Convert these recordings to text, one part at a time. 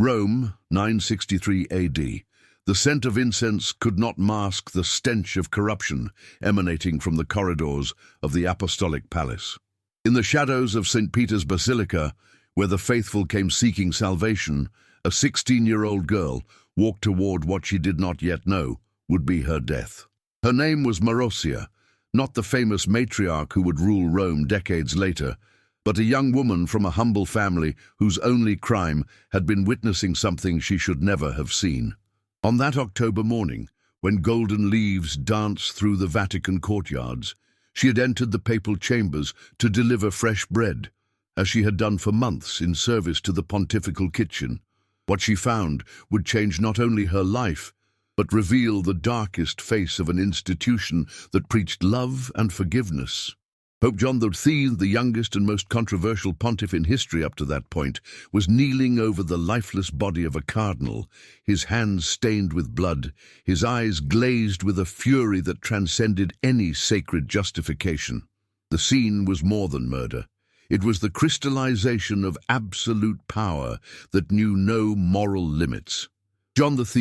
Rome, 963 AD. The scent of incense could not mask the stench of corruption emanating from the corridors of the Apostolic Palace. In the shadows of St. Peter's Basilica, where the faithful came seeking salvation, a 16-year-old girl walked toward what she did not yet know would be her death. Her name was Marozia, not the famous matriarch who would rule Rome decades later, but a young woman from a humble family whose only crime had been witnessing something she should never have seen. On that October morning, when golden leaves danced through the Vatican courtyards, she had entered the papal chambers to deliver fresh bread, as she had done for months in service to the pontifical kitchen. What she found would change not only her life, but reveal the darkest face of an institution that preached love and forgiveness. Pope John X, the youngest and most controversial pontiff in history up to that point, was kneeling over the lifeless body of a cardinal, his hands stained with blood, his eyes glazed with a fury that transcended any sacred justification. The scene was more than murder. It was the crystallization of absolute power that knew no moral limits. John X,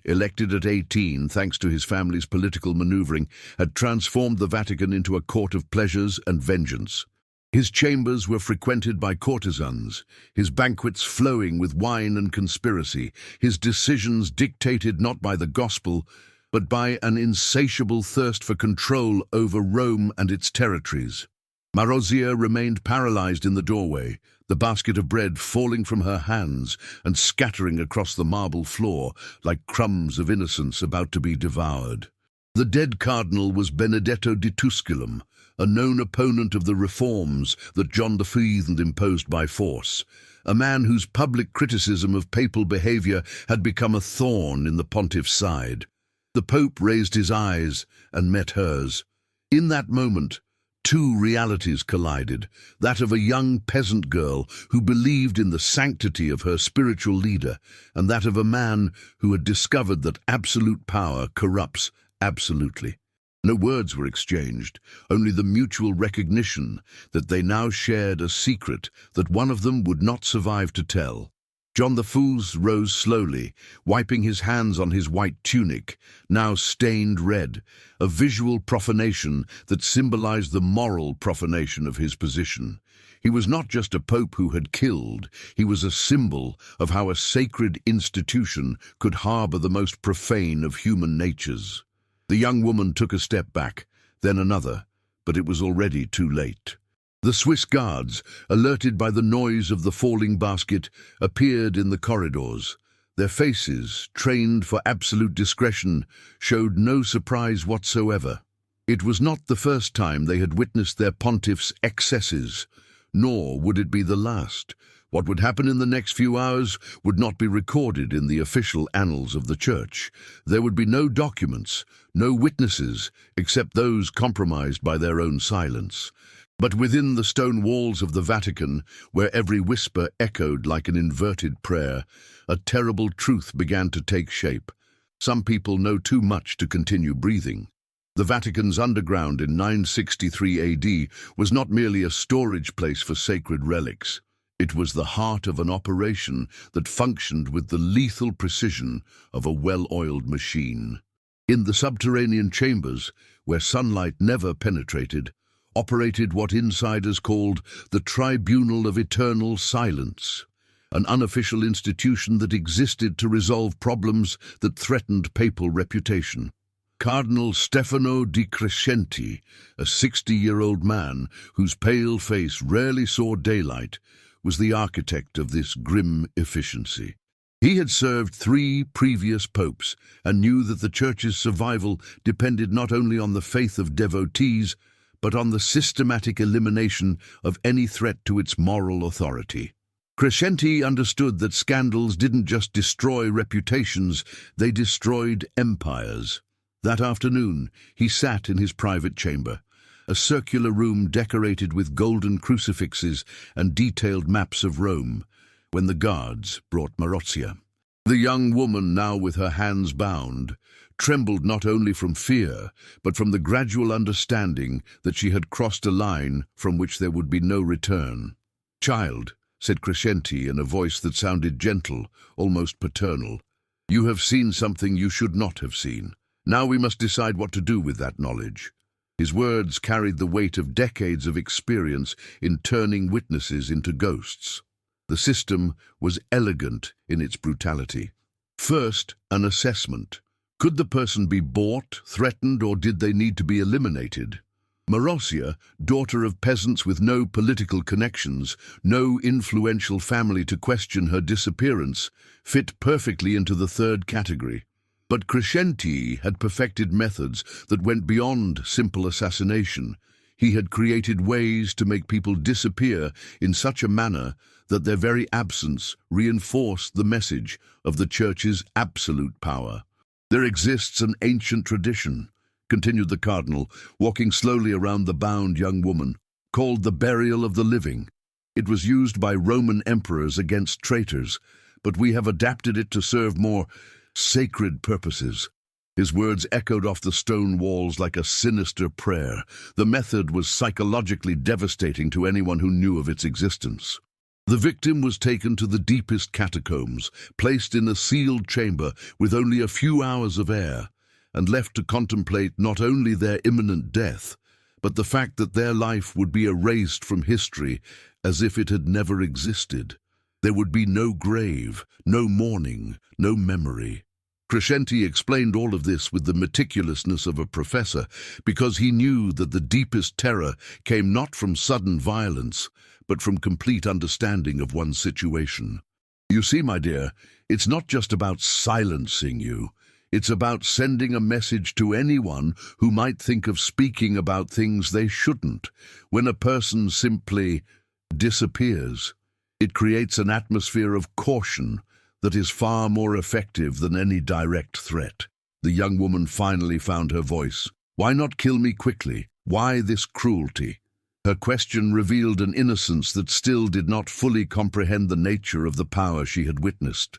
elected at 18 thanks to his family's political maneuvering, had transformed the Vatican into a court of pleasures and vengeance. His chambers were frequented by courtesans, his banquets flowing with wine and conspiracy, his decisions dictated not by the gospel, but by an insatiable thirst for control over Rome and its territories. Marozia remained paralyzed in the doorway, the basket of bread falling from her hands and scattering across the marble floor like crumbs of innocence about to be devoured. The dead cardinal was Benedetto di Tusculum, a known opponent of the reforms that John V imposed by force, a man whose public criticism of papal behavior had become a thorn in the pontiff's side. The Pope raised his eyes and met hers. In that moment, two realities collided, that of a young peasant girl who believed in the sanctity of her spiritual leader, and that of a man who had discovered that absolute power corrupts absolutely. No words were exchanged, only the mutual recognition that they now shared a secret that one of them would not survive to tell. John V rose slowly, wiping his hands on his white tunic, now stained red, a visual profanation that symbolized the moral profanation of his position. He was not just a pope who had killed, he was a symbol of how a sacred institution could harbor the most profane of human natures. The young woman took a step back, then another, but it was already too late. The Swiss guards, alerted by the noise of the falling basket, appeared in the corridors. Their faces, trained for absolute discretion, showed no surprise whatsoever. It was not the first time they had witnessed their pontiff's excesses, nor would it be the last. What would happen in the next few hours would not be recorded in the official annals of the Church. There would be no documents, no witnesses, except those compromised by their own silence. But within the stone walls of the Vatican, where every whisper echoed like an inverted prayer, a terrible truth began to take shape. Some people know too much to continue breathing. The Vatican's underground in 963 AD was not merely a storage place for sacred relics. It was the heart of an operation that functioned with the lethal precision of a well-oiled machine. In the subterranean chambers, where sunlight never penetrated, operated what insiders called the Tribunal of Eternal Silence, an unofficial institution that existed to resolve problems that threatened papal reputation. Cardinal Stefano di Crescenti, a 60-year-old man whose pale face rarely saw daylight, was the architect of this grim efficiency. He had served 3 previous popes and knew that the Church's survival depended not only on the faith of devotees, but on the systematic elimination of any threat to its moral authority. Crescenti understood that scandals didn't just destroy reputations, they destroyed empires. That afternoon, he sat in his private chamber, a circular room decorated with golden crucifixes and detailed maps of Rome, when the guards brought Marozia. The young woman, now with her hands bound, trembled not only from fear, but from the gradual understanding that she had crossed a line from which there would be no return. "Child," said Crescenti in a voice that sounded gentle, almost paternal. "You have seen something you should not have seen. Now we must decide what to do with that knowledge." His words carried the weight of decades of experience in turning witnesses into ghosts. The system was elegant in its brutality. First, an assessment. Could the person be bought, threatened, or did they need to be eliminated? Marozia, daughter of peasants with no political connections, no influential family to question her disappearance, fit perfectly into the third category. But Crescenti had perfected methods that went beyond simple assassination. He had created ways to make people disappear in such a manner that their very absence reinforced the message of the Church's absolute power. "There exists an ancient tradition," continued the cardinal, walking slowly around the bound young woman, "called the burial of the living. It was used by Roman emperors against traitors, but we have adapted it to serve more sacred purposes." His words echoed off the stone walls like a sinister prayer. The method was psychologically devastating to anyone who knew of its existence. The victim was taken to the deepest catacombs, placed in a sealed chamber with only a few hours of air, and left to contemplate not only their imminent death, but the fact that their life would be erased from history as if it had never existed. There would be no grave, no mourning, no memory. Crescenti explained all of this with the meticulousness of a professor, because he knew that the deepest terror came not from sudden violence, but from complete understanding of one's situation. "You see, my dear, it's not just about silencing you. It's about sending a message to anyone who might think of speaking about things they shouldn't. When a person simply disappears, it creates an atmosphere of caution that is far more effective than any direct threat." The young woman finally found her voice. "Why not kill me quickly? Why this cruelty?" Her question revealed an innocence that still did not fully comprehend the nature of the power she had witnessed.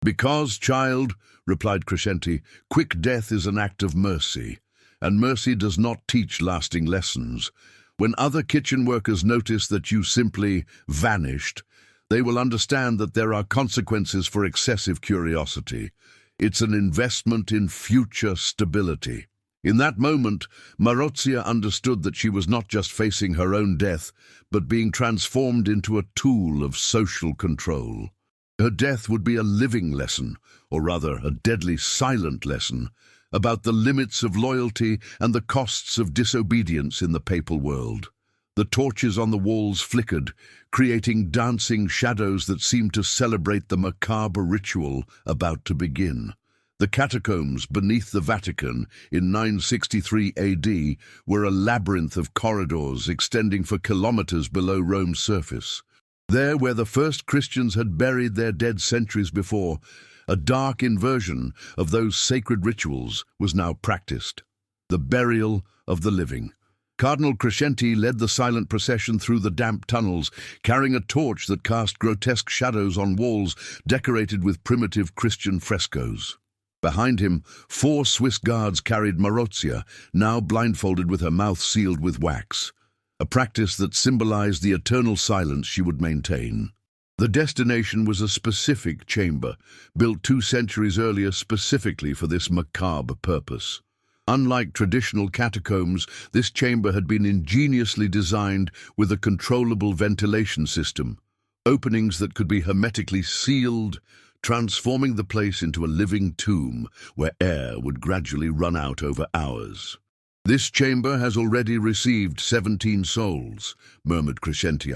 "Because, child," replied Crescenti, "quick death is an act of mercy, and mercy does not teach lasting lessons. When other kitchen workers notice that you simply vanished, they will understand that there are consequences for excessive curiosity. It's an investment in future stability." In that moment, Marozia understood that she was not just facing her own death, but being transformed into a tool of social control. Her death would be a living lesson, or rather a deadly silent lesson, about the limits of loyalty and the costs of disobedience in the papal world. The torches on the walls flickered, creating dancing shadows that seemed to celebrate the macabre ritual about to begin. The catacombs beneath the Vatican in 963 AD were a labyrinth of corridors extending for kilometers below Rome's surface. There, where the first Christians had buried their dead centuries before, a dark inversion of those sacred rituals was now practiced: the burial of the living. Cardinal Crescenti led the silent procession through the damp tunnels, carrying a torch that cast grotesque shadows on walls decorated with primitive Christian frescoes. Behind him, 4 Swiss guards carried Marozia, now blindfolded with her mouth sealed with wax, a practice that symbolized the eternal silence she would maintain. The destination was a specific chamber, built 2 centuries earlier specifically for this macabre purpose. Unlike traditional catacombs, this chamber had been ingeniously designed with a controllable ventilation system, openings that could be hermetically sealed, transforming the place into a living tomb where air would gradually run out over hours. "This chamber has already received 17 souls," murmured Crescenti,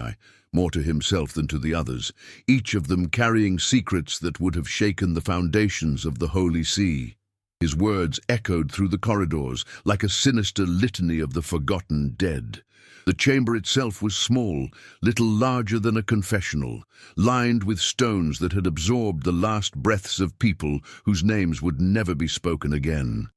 more to himself than to the others, each of them carrying secrets that would have shaken the foundations of the Holy See. His words echoed through the corridors like a sinister litany of the forgotten dead. The chamber itself was small, little larger than a confessional, lined with stones that had absorbed the last breaths of people whose names would never be spoken again.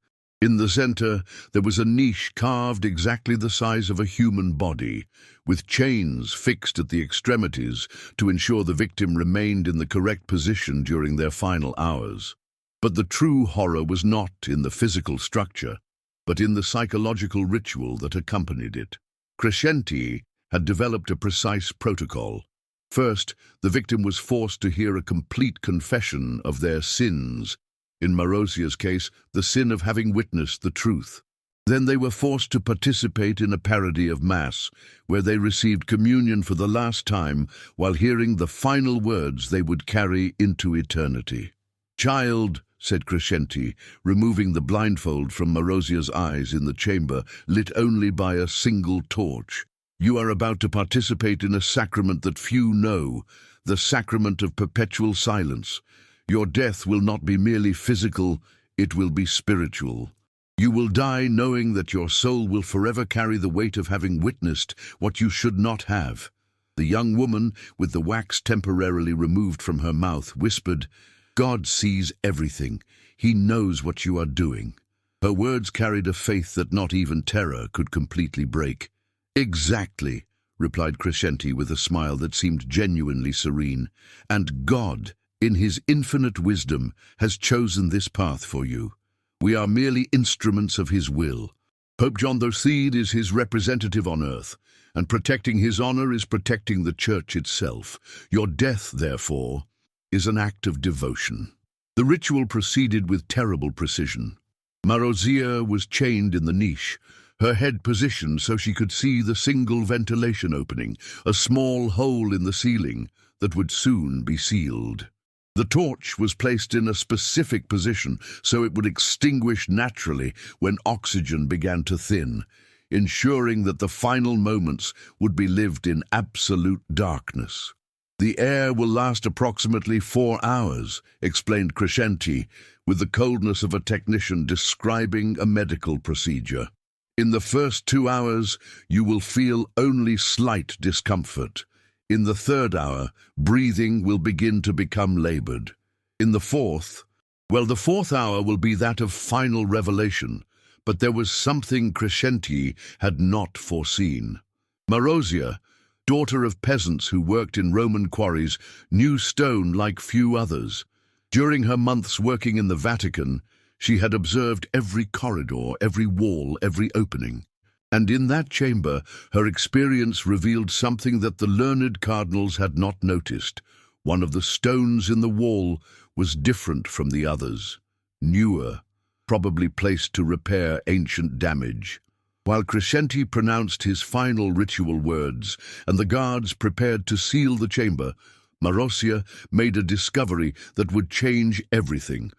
In the center, there was a niche carved exactly the size of a human body, with chains fixed at the extremities to ensure the victim remained in the correct position during their final hours. But the true horror was not in the physical structure, but in the psychological ritual that accompanied it. Crescenti had developed a precise protocol. First, the victim was forced to hear a complete confession of their sins. In Marozia's case, the sin of having witnessed the truth. Then they were forced to participate in a parody of Mass, where they received communion for the last time while hearing the final words they would carry into eternity. "Child," said Crescenti, removing the blindfold from Marozia's eyes in the chamber, lit only by a single torch, "you are about to participate in a sacrament that few know, the sacrament of perpetual silence. Your death will not be merely physical, it will be spiritual. You will die knowing that your soul will forever carry the weight of having witnessed what you should not have." The young woman, with the wax temporarily removed from her mouth, whispered, "God sees everything. He knows what you are doing." Her words carried a faith that not even terror could completely break. "Exactly," replied Crescenti with a smile that seemed genuinely serene. "And God, in his infinite wisdom, has chosen this path for you. We are merely instruments of his will. Pope John XXIII is his representative on earth, and protecting his honor is protecting the Church itself. Your death, therefore, is an act of devotion." The ritual proceeded with terrible precision. Marozia was chained in the niche, her head positioned so she could see the single ventilation opening, a small hole in the ceiling that would soon be sealed. The torch was placed in a specific position so it would extinguish naturally when oxygen began to thin, ensuring that the final moments would be lived in absolute darkness. "The air will last approximately 4 hours, explained Crescenti, with the coldness of a technician describing a medical procedure. "In the first 2 hours, you will feel only slight discomfort. In the 3rd hour, breathing will begin to become labored. In the 4th, the 4th hour will be that of final revelation, but there was something Crescenti had not foreseen. Marozia, daughter of peasants who worked in Roman quarries, knew stone like few others. During her months working in the Vatican, she had observed every corridor, every wall, every opening. And in that chamber, her experience revealed something that the learned cardinals had not noticed. One of the stones in the wall was different from the others, newer, probably placed to repair ancient damage. While Crescenti pronounced his final ritual words and the guards prepared to seal the chamber, Marozia made a discovery that would change everything.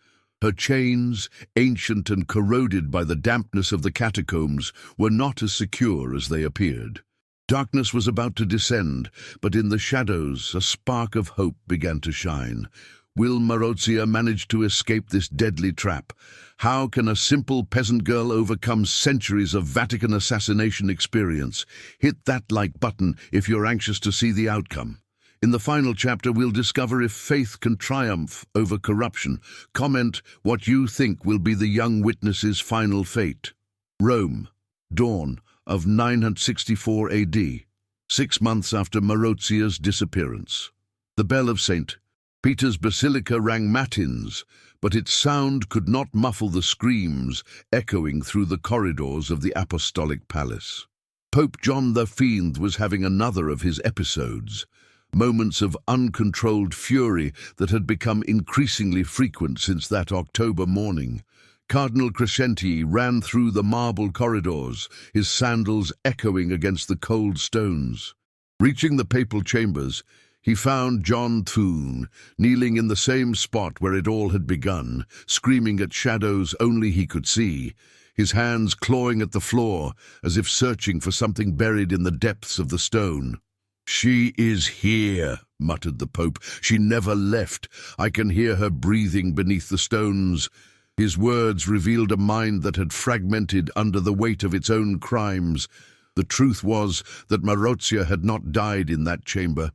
Her chains, ancient and corroded by the dampness of the catacombs, were not as secure as they appeared. Darkness was about to descend, but in the shadows a spark of hope began to shine. Will Marozia manage to escape this deadly trap? How can a simple peasant girl overcome centuries of Vatican assassination experience? Hit that like button if you're anxious to see the outcome. In the final chapter, we'll discover if faith can triumph over corruption. Comment what you think will be the young witness's final fate. Rome, dawn of 964 AD, 6 months after Marozia's disappearance. The bell of St. Peter's Basilica rang matins, but its sound could not muffle the screams echoing through the corridors of the Apostolic Palace. Pope John XXIII was having another of his episodes. Moments of uncontrolled fury that had become increasingly frequent since that October morning. Cardinal Crescenti ran through the marble corridors, his sandals echoing against the cold stones. Reaching the papal chambers, he found John XXIII kneeling in the same spot where it all had begun, screaming at shadows only he could see, his hands clawing at the floor as if searching for something buried in the depths of the stone. "She is here," muttered the Pope. "She never left. I can hear her breathing beneath the stones." His words revealed a mind that had fragmented under the weight of its own crimes. The truth was that Marozia had not died in that chamber.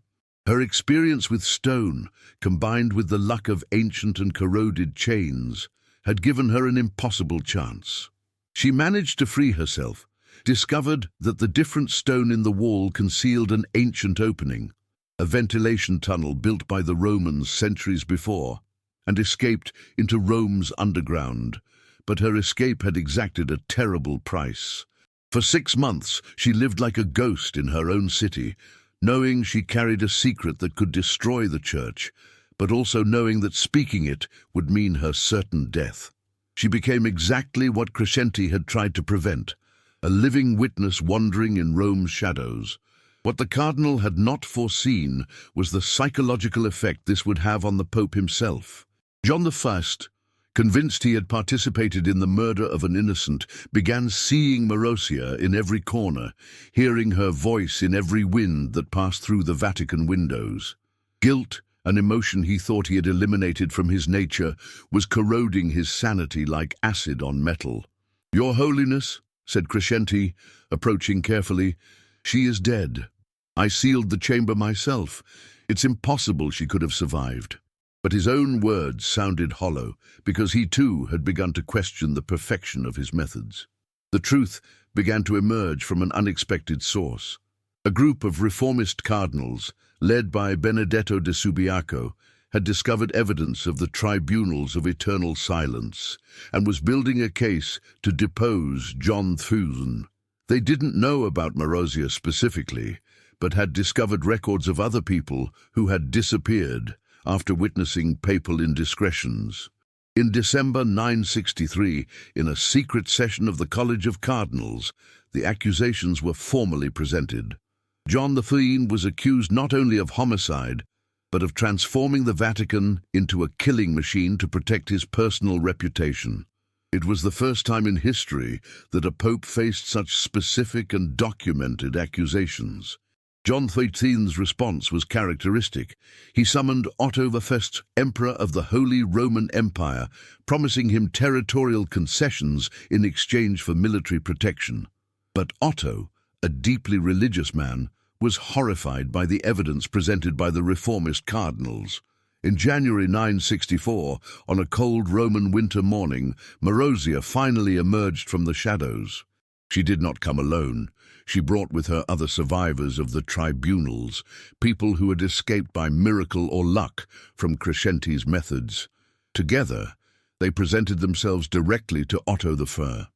Her experience with stone, combined with the luck of ancient and corroded chains, had given her an impossible chance. She managed to free herself, discovered that the different stone in the wall concealed an ancient opening, a ventilation tunnel built by the Romans centuries before, and escaped into Rome's underground. But her escape had exacted a terrible price. For 6 months, she lived like a ghost in her own city. knowing she carried a secret that could destroy the church, but also knowing that speaking it would mean her certain death. She became exactly what Crescenti had tried to prevent, a living witness wandering in Rome's shadows. What the cardinal had not foreseen was the psychological effect this would have on the Pope himself. John I, convinced he had participated in the murder of an innocent, began seeing Marozia in every corner, hearing her voice in every wind that passed through the Vatican windows. Guilt, an emotion he thought he had eliminated from his nature, was corroding his sanity like acid on metal. "Your Holiness," said Crescenti, approaching carefully, "she is dead. I sealed the chamber myself. It's impossible she could have survived." But his own words sounded hollow, because he too had begun to question the perfection of his methods. The truth began to emerge from an unexpected source. A group of reformist cardinals, led by Benedetto de Subiaco, had discovered evidence of the tribunals of eternal silence and was building a case to depose John II. They didn't know about Marozia specifically, but had discovered records of other people who had disappeared after witnessing papal indiscretions. In December 963, in a secret session of the College of Cardinals, the accusations were formally presented. John III was accused not only of homicide, but of transforming the Vatican into a killing machine to protect his personal reputation. It was the first time in history that a pope faced such specific and documented accusations. John XIII's response was characteristic. He summoned Otto I, Emperor of the Holy Roman Empire, promising him territorial concessions in exchange for military protection. But Otto, a deeply religious man, was horrified by the evidence presented by the reformist cardinals. In January 964, on a cold Roman winter morning, Marozia finally emerged from the shadows. She did not come alone. She brought with her other survivors of the tribunals, people who had escaped by miracle or luck from Crescenti's methods. Together, they presented themselves directly to Otto I.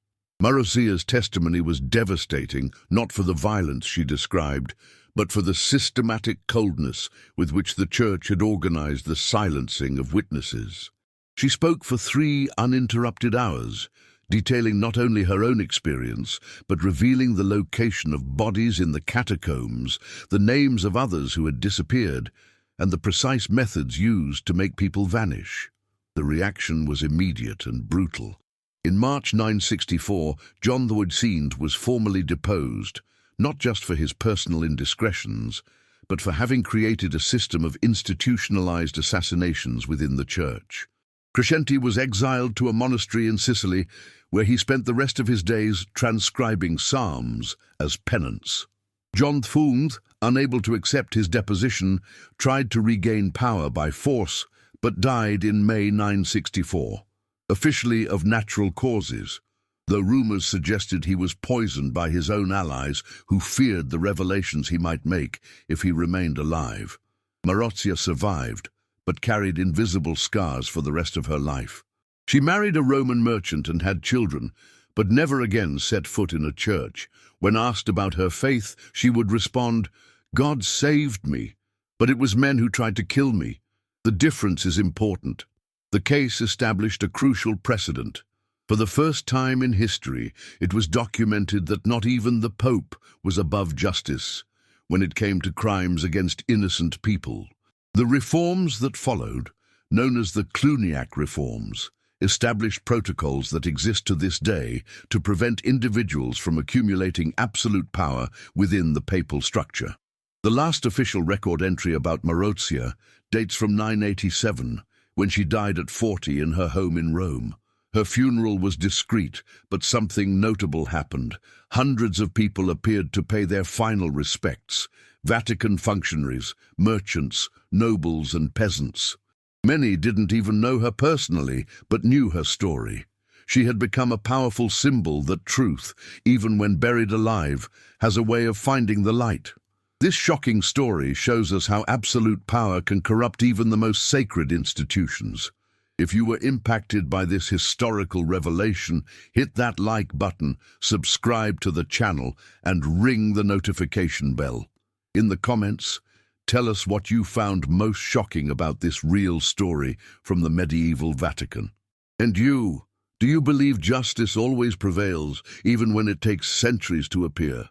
Marozia's testimony was devastating, not for the violence she described, but for the systematic coldness with which the Church had organized the silencing of witnesses. She spoke for 3 uninterrupted hours, detailing not only her own experience, but revealing the location of bodies in the catacombs, the names of others who had disappeared, and the precise methods used to make people vanish. The reaction was immediate and brutal. In March 964, John XIII was formally deposed, not just for his personal indiscretions, but for having created a system of institutionalized assassinations within the Church. Crescenti was exiled to a monastery in Sicily, where he spent the rest of his days transcribing psalms as penance. John XIV, unable to accept his deposition, tried to regain power by force, but died in May 964. Officially of natural causes, though rumors suggested he was poisoned by his own allies who feared the revelations he might make if he remained alive. Marozia survived, but carried invisible scars for the rest of her life. She married a Roman merchant and had children, but never again set foot in a church. When asked about her faith, she would respond, "God saved me, but it was men who tried to kill me." The difference is important. The case established a crucial precedent. For the first time in history, it was documented that not even the Pope was above justice when it came to crimes against innocent people. The reforms that followed, known as the Cluniac reforms, established protocols that exist to this day to prevent individuals from accumulating absolute power within the papal structure. The last official record entry about Marozia dates from 987, when she died at 40 in her home in Rome. Her funeral was discreet, but something notable happened. Hundreds of people appeared to pay their final respects: Vatican functionaries, merchants, nobles, and peasants. Many didn't even know her personally, but knew her story. She had become a powerful symbol that truth, even when buried alive, has a way of finding the light. This shocking story shows us how absolute power can corrupt even the most sacred institutions. If you were impacted by this historical revelation, hit that like button, subscribe to the channel, and ring the notification bell. In the comments, tell us what you found most shocking about this real story from the medieval Vatican. And you, do you believe justice always prevails, even when it takes centuries to appear?